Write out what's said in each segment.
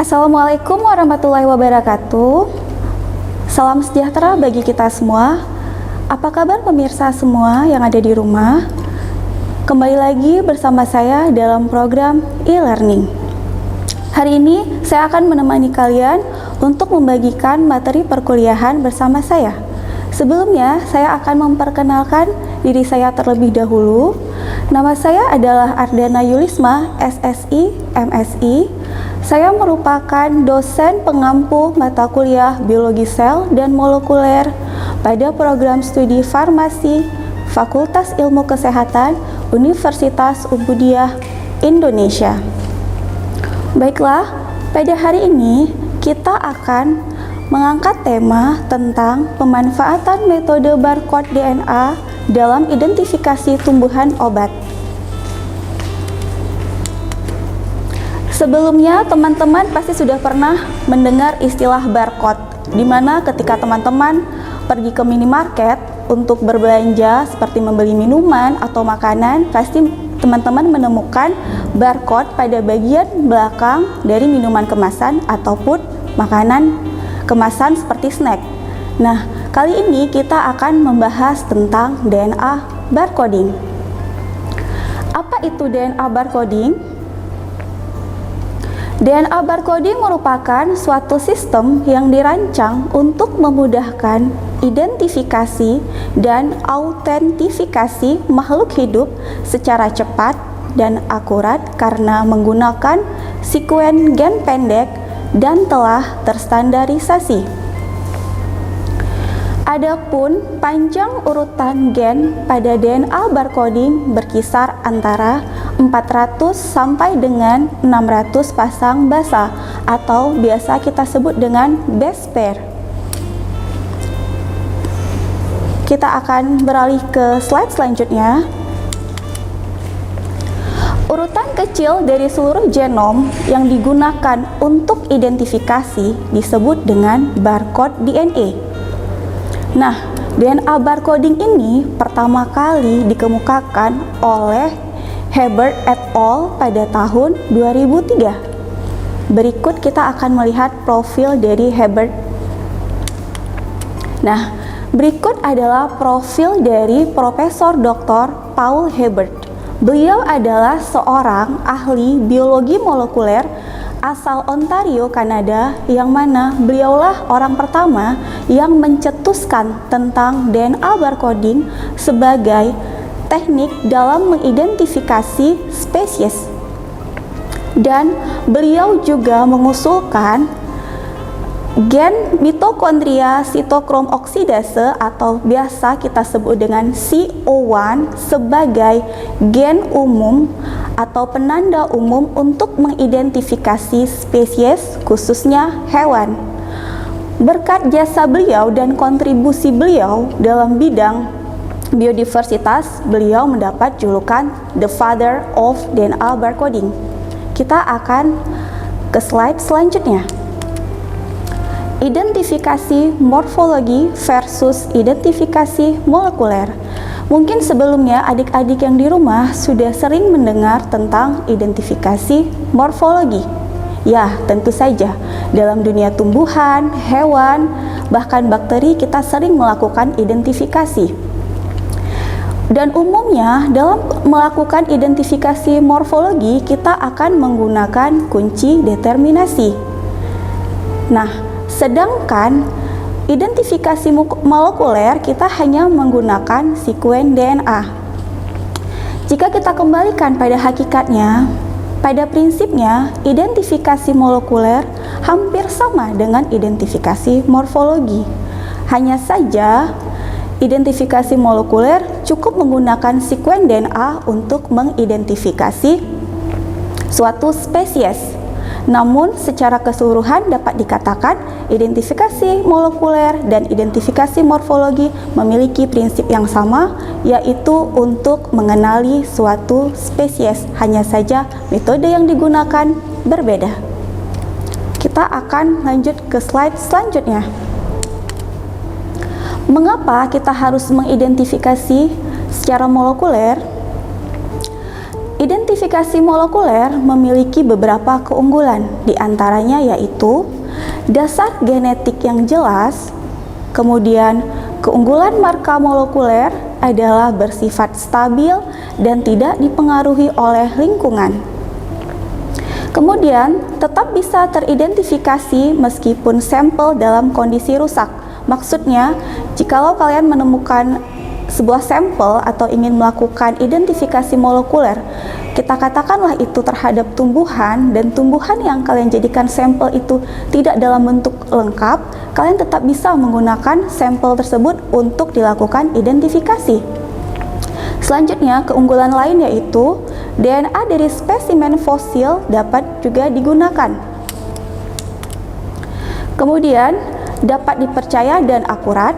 Assalamualaikum warahmatullahi wabarakatuh. Salam sejahtera bagi kita semua. Apa kabar pemirsa semua yang ada di rumah? Kembali lagi bersama saya dalam program e-learning. Hari ini saya akan menemani kalian untuk membagikan materi perkuliahan bersama saya. Sebelumnya, saya akan memperkenalkan diri saya terlebih dahulu. Nama saya adalah Ardana Yulisma, SSI, MSI. Saya merupakan dosen pengampu mata kuliah Biologi Sel dan Molekuler pada program studi Farmasi Fakultas Ilmu Kesehatan Universitas Ubudiyah Indonesia. Baiklah, pada hari ini kita akan mengangkat tema tentang pemanfaatan metode barcode DNA dalam identifikasi tumbuhan obat. Sebelumnya, teman-teman pasti sudah pernah mendengar istilah barcode, di mana ketika teman-teman pergi ke minimarket untuk berbelanja seperti membeli minuman atau makanan, pasti teman-teman menemukan barcode pada bagian belakang dari minuman kemasan ataupun makanan kemasan seperti snack. Nah, kali ini kita akan membahas tentang DNA barcoding. Apa itu DNA barcoding? DNA barcoding merupakan suatu sistem yang dirancang untuk memudahkan identifikasi dan autentifikasi makhluk hidup secara cepat dan akurat karena menggunakan sekuen gen pendek dan telah terstandarisasi. Adapun panjang urutan gen pada DNA barcoding berkisar antara 400 sampai dengan 600 pasang basa atau biasa kita sebut dengan base pair. Kita akan beralih ke slide selanjutnya. Urutan kecil dari seluruh genom yang digunakan untuk identifikasi disebut dengan barcode DNA. Nah, DNA barcoding ini pertama kali dikemukakan oleh Hebert et al. Pada tahun 2003. Berikut kita akan melihat profil dari Hebert. Nah, berikut adalah profil dari Profesor Dr. Paul Hebert. Beliau adalah seorang ahli biologi molekuler asal Ontario, Kanada, yang mana beliaulah orang pertama yang mencetuskan tentang DNA barcoding sebagai teknik dalam mengidentifikasi spesies. Dan beliau juga mengusulkan gen mitokondria sitokrom oksidase atau biasa kita sebut dengan CO1 sebagai gen umum atau penanda umum untuk mengidentifikasi spesies khususnya hewan. Berkat jasa beliau dan kontribusi beliau dalam bidang biodiversitas, beliau mendapat julukan The Father of DNA Barcoding. Kita akan ke slide selanjutnya. Identifikasi morfologi versus identifikasi molekuler. Mungkin sebelumnya adik-adik yang di rumah sudah sering mendengar tentang identifikasi morfologi. Ya, tentu saja. Dalam dunia tumbuhan, hewan, bahkan bakteri kita sering melakukan identifikasi. Dan umumnya dalam melakukan identifikasi morfologi kita akan menggunakan kunci determinasi. Nah, sedangkan identifikasi molekuler kita hanya menggunakan sekuen DNA. Jika kita kembalikan pada hakikatnya, pada prinsipnya identifikasi molekuler hampir sama dengan identifikasi morfologi. Hanya saja identifikasi molekuler cukup menggunakan sekuen DNA untuk mengidentifikasi suatu spesies. Namun secara keseluruhan dapat dikatakan identifikasi molekuler dan identifikasi morfologi memiliki prinsip yang sama, yaitu untuk mengenali suatu spesies. Hanya saja metode yang digunakan berbeda. Kita akan lanjut ke slide selanjutnya. Mengapa kita harus mengidentifikasi secara molekuler? Identifikasi molekuler memiliki beberapa keunggulan, di antaranya yaitu dasar genetik yang jelas, kemudian keunggulan marka molekuler adalah bersifat stabil dan tidak dipengaruhi oleh lingkungan. Kemudian, tetap bisa teridentifikasi meskipun sampel dalam kondisi rusak. Maksudnya, jikalau kalian menemukan sebuah sampel atau ingin melakukan identifikasi molekuler, kita katakanlah itu terhadap tumbuhan, dan tumbuhan yang kalian jadikan sampel itu tidak dalam bentuk lengkap, kalian tetap bisa menggunakan sampel tersebut untuk dilakukan identifikasi. Selanjutnya, keunggulan lain yaitu DNA dari spesimen fosil dapat juga digunakan. Kemudian, dapat dipercaya dan akurat.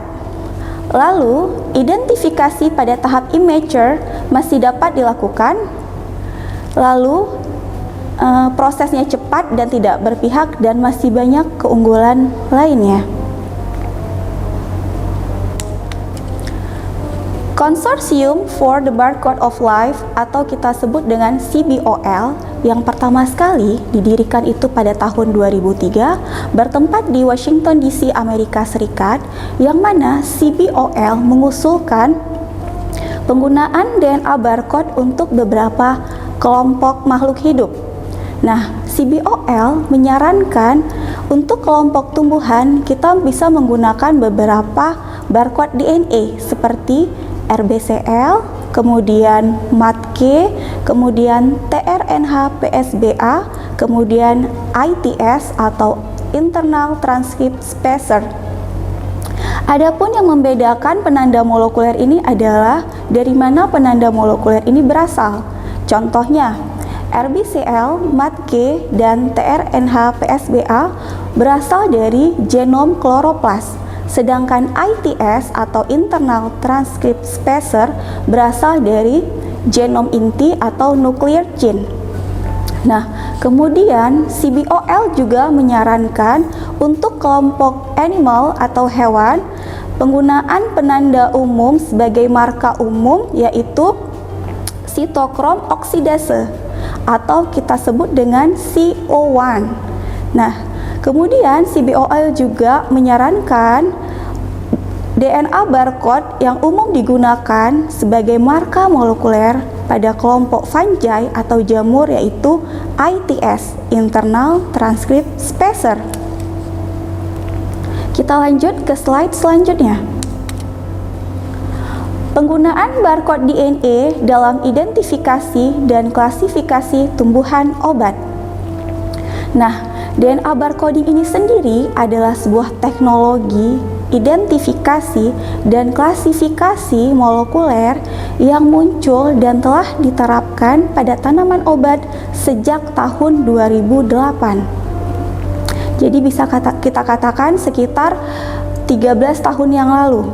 Lalu, identifikasi pada tahap immature masih dapat dilakukan. Lalu, prosesnya cepat dan tidak berpihak, dan masih banyak keunggulan lainnya. Consortium for the Barcode of Life atau kita sebut dengan CBOL yang pertama sekali didirikan itu pada tahun 2003 bertempat di Washington DC, Amerika Serikat, yang mana CBOL mengusulkan penggunaan DNA barcode untuk beberapa kelompok makhluk hidup. Nah, CBOL menyarankan untuk kelompok tumbuhan kita bisa menggunakan beberapa barcode DNA seperti RBCL, kemudian MATK, kemudian tRNH PSBA, kemudian ITS atau Internal Transcript Spacer. Adapun yang membedakan penanda molekuler ini adalah dari mana penanda molekuler ini berasal. Contohnya, RBCL, MATK, dan tRNH PSBA berasal dari genom kloroplas. Sedangkan ITS atau Internal Transcript Spacer berasal dari genom inti atau nuclear gene. Nah, kemudian CBOL juga menyarankan untuk kelompok animal atau hewan penggunaan penanda umum sebagai marka umum yaitu sitokrom oksidase atau kita sebut dengan CO1. Nah, kemudian CBOL juga menyarankan DNA barcode yang umum digunakan sebagai marka molekuler pada kelompok fungi atau jamur yaitu ITS, Internal Transcript Spacer. Kita lanjut ke slide selanjutnya. Penggunaan barcode DNA dalam identifikasi dan klasifikasi tumbuhan obat. Nah, DNA barcoding ini sendiri adalah sebuah teknologi identifikasi dan klasifikasi molekuler yang muncul dan telah diterapkan pada tanaman obat sejak tahun 2008. Jadi bisa kita katakan sekitar 13 tahun yang lalu.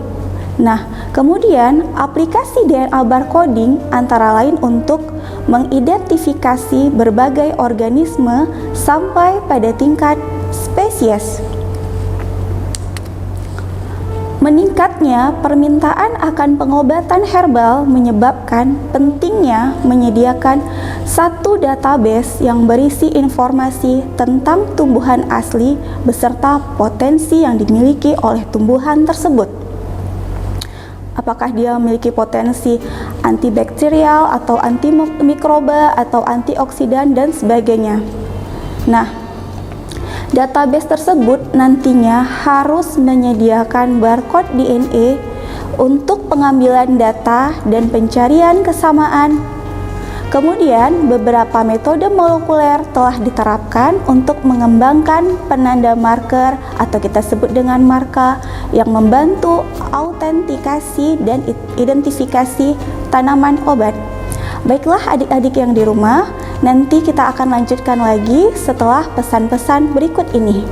Nah, kemudian aplikasi DNA barcoding antara lain untuk mengidentifikasi berbagai organisme sampai pada tingkat spesies. Meningkatnya permintaan akan pengobatan herbal menyebabkan pentingnya menyediakan satu database yang berisi informasi tentang tumbuhan asli beserta potensi yang dimiliki oleh tumbuhan tersebut. Apakah dia memiliki potensi antibakterial atau antimikroba atau antioksidan dan sebagainya. Nah, database tersebut nantinya harus menyediakan barcode DNA untuk pengambilan data dan pencarian kesamaan. Kemudian, beberapa metode molekuler telah diterapkan untuk mengembangkan penanda marker atau kita sebut dengan marka yang membantu autentikasi dan identifikasi tanaman obat. Baiklah adik-adik yang di rumah, nanti kita akan lanjutkan lagi setelah pesan-pesan berikut ini.